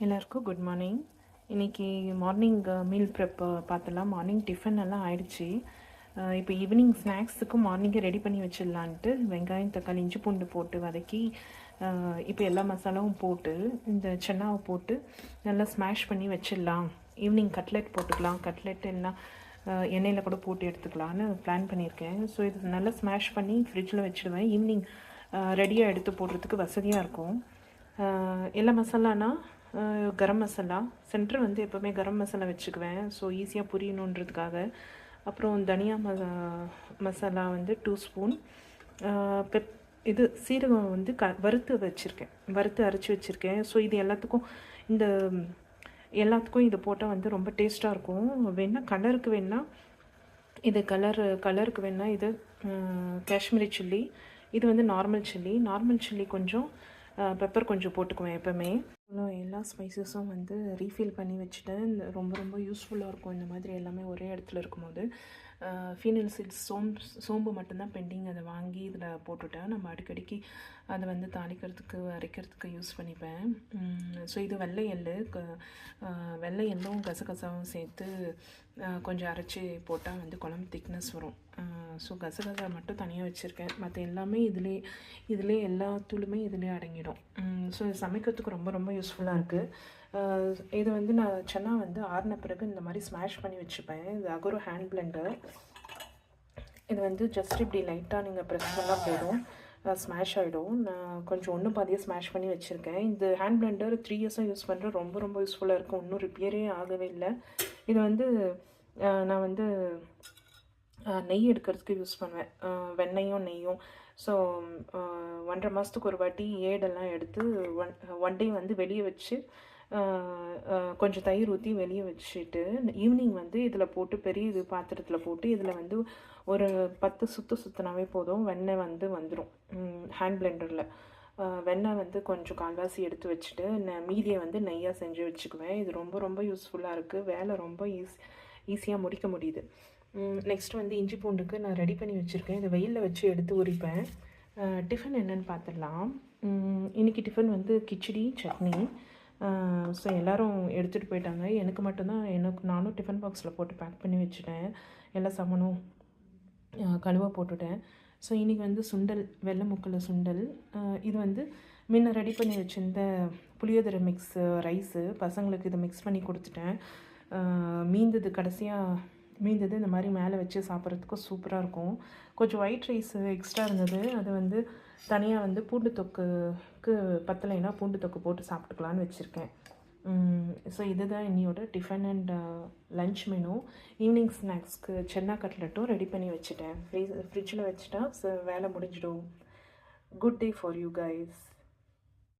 எல்லாருக்கும் good morning. இன்றைக்கி morning meal prep பார்த்துலாம். மார்னிங் டிஃபன் எல்லாம் ஆயிடுச்சு. இப்போ ஈவினிங் ஸ்நாக்ஸுக்கு மார்னிங்கே ரெடி பண்ணி வச்சிடலான்ட்டு வெங்காயம் தக்காளி இஞ்சி பூண்டு போட்டு வதக்கி இப்போ எல்லா மசாலாவும் போட்டு இந்த சென்னாவை போட்டு நல்லா ஸ்மாஷ் பண்ணி வச்சிடலாம். ஈவினிங் கட்லெட் போட்டுக்கலாம். கட்லெட் எல்லாம் எண்ணெயில் கூட போட்டு எடுத்துக்கலான்னு பிளான் பண்ணியிருக்கேன். ஸோ இது நல்லா ஸ்மாஷ் பண்ணி ஃப்ரிட்ஜில் வச்சுடுவேன். ஈவினிங் ரெடியாக எடுத்து போடுறதுக்கு வசதியாக இருக்கும். எல்லா மசாலானா கரம் மசாலா சென்டர் வந்து எப்போவுமே கரம் மசாலா வச்சுக்குவேன். ஸோ ஈஸியாக புரியணுன்றதுக்காக. அப்புறம் தனியா மசாலா வந்து 2 ஸ்பூன். இது சீரகம் வந்து வறுத்து அரைச்சி வச்சுருக்கேன். ஸோ இது எல்லாத்துக்கும் இது போட்டால் வந்து ரொம்ப டேஸ்ட்டாக இருக்கும். வேணால் கலருக்கு வேணால் இது கலருக்கு வேணால் இது காஷ்மீரி சில்லி. இது வந்து நார்மல் சில்லி கொஞ்சம் பெப்பர் கொஞ்சம் போட்டுக்குவேன் எப்போவுமே. எல்லா ஸ்பைசஸும் வந்து ரீஃபில் பண்ணி வச்சுட்டேன். ரொம்ப ரொம்ப யூஸ்ஃபுல்லாக இருக்கும் இந்த மாதிரி எல்லாமே ஒரே இடத்துல இருக்கும்போது. ஃபீனல் சீட்ஸ் சோம்பு மட்டும்தான் பெண்டிங். அதை வாங்கி இதில் போட்டுவிட்டேன். நம்ம அடிக்கடிக்கு அதை வந்து தாளிக்கிறதுக்கு அரைக்கிறதுக்கு யூஸ் பண்ணிப்பேன். ஸோ இது வெள்ளை எள்ளும் கசகசாவும் சேர்த்து கொஞ்சம் அரைச்சி போட்டால் வந்து குழம்பு திக்னஸ் வரும். ஸோ கசகசா மட்டும் தனியாக வச்சுருக்கேன். மற்ற எல்லாமே இதிலே எல்லா தூளுமே இதிலே அடங்கிடும். ஸோ இது சமைக்கிறதுக்கு ரொம்ப ரொம்ப யூஸ்ஃபுல்லாக இருக்குது. இது வந்து நான் சென்னா வந்து ஆறின பிறகு இந்த மாதிரி ஸ்மாஷ் பண்ணி வச்சுப்பேன். இது அகரோ ஹேண்ட் பிளெண்டர். இது வந்து ஜஸ்ட் இப்படி லைட்டாக நீங்கள் ப்ரெஸ் பண்ணால் போதும், ஸ்மாஷ் ஆகிடும். நான் கொஞ்சம் ஒன்று பாதியாக ஸ்மாஷ் பண்ணி வச்சுருக்கேன். இந்த ஹேண்ட் பிளெண்டர் 3 இயர்ஸாக யூஸ் பண்ணுறேன். ரொம்ப ரொம்ப யூஸ்ஃபுல்லாக இருக்கும். இன்னும் ரிப்பேரே ஆகவே இல்லை. இது வந்து நான் வந்து நெய் எடுக்கிறதுக்கு யூஸ் பண்ணுவேன். வெண்ணெயும் நெய்யும். ஸோ 1.5 மாதத்துக்கு ஒரு வாட்டி ஏடெல்லாம் எடுத்து ஒன் டே வந்து வெளியே வச்சு கொஞ்சம் தயிர் ஊற்றி வெளியே வச்சுட்டு ஈவினிங் வந்து இதில் போட்டு பெரிய பாத்திரத்தில் போட்டு இதில் வந்து ஒரு 10 சுற்றினாவே போதும். வெண்ணெய் வந்து வந்துடும். ஹேண்ட் பிளெண்டரில் வெண்ணெய் வந்து கொஞ்சம் கால்வாசி எடுத்து வச்சுட்டு மீதியை வந்து நெய்யாக செஞ்சு வச்சுக்குவேன். இது ரொம்ப ரொம்ப யூஸ்ஃபுல்லாக இருக்குது. வேலை ரொம்ப ஈஸியாக முடிக்க முடியுது. நெக்ஸ்ட் வந்து இஞ்சி பூண்டுக்கு நான் ரெடி பண்ணி வச்சுருக்கேன். இதை வெயிலில் வச்சு எடுத்து உரிப்பேன். டிஃபன் என்னென்னு பார்த்துடலாம். இன்றைக்கி டிஃபன் வந்து கிச்சடி சட்னி. ஸோ எல்லோரும் எடுத்துகிட்டு போயிட்டாங்க. எனக்கு மட்டும்தான் நானும் டிஃபன் பாக்ஸில் போட்டு பேக் பண்ணி வச்சுட்டேன். எல்லா சாமானும் கழுவ போட்டுட்டேன். ஸோ இன்றைக்கி வந்து சுண்டல், வெள்ளை முக்கில் சுண்டல். இது வந்து முன்ன ரெடி பண்ணி வச்சுருந்த புளியோதரை மிக்ஸ் ரைஸு பசங்களுக்கு இதை மிக்ஸ் பண்ணி கொடுத்துட்டேன். மீந்தது இந்த மாதிரி மேலே வச்சு சாப்பிட்றதுக்கு சூப்பராக இருக்கும். கொஞ்சம் ஒயிட் ரைஸ் எக்ஸ்ட்ரா இருந்தது. அது வந்து தனியாக வந்து பூண்டு தொக்குக்கு பத்தலைன்னா பூண்டு தொக்கு போட்டு சாப்பிட்டுக்கலான்னு வச்சுருக்கேன். ஸோ இதுதான் இன்னையோட tiffin and lunch menu. Evening ஸ்நாக்ஸ்க்கு சென்னா கட்லெட்டும் ரெடி பண்ணி வச்சுட்டேன். ஃப்ரிட்ஜில் வச்சுட்டா வேலை முடிஞ்சிடும். Good day for you guys.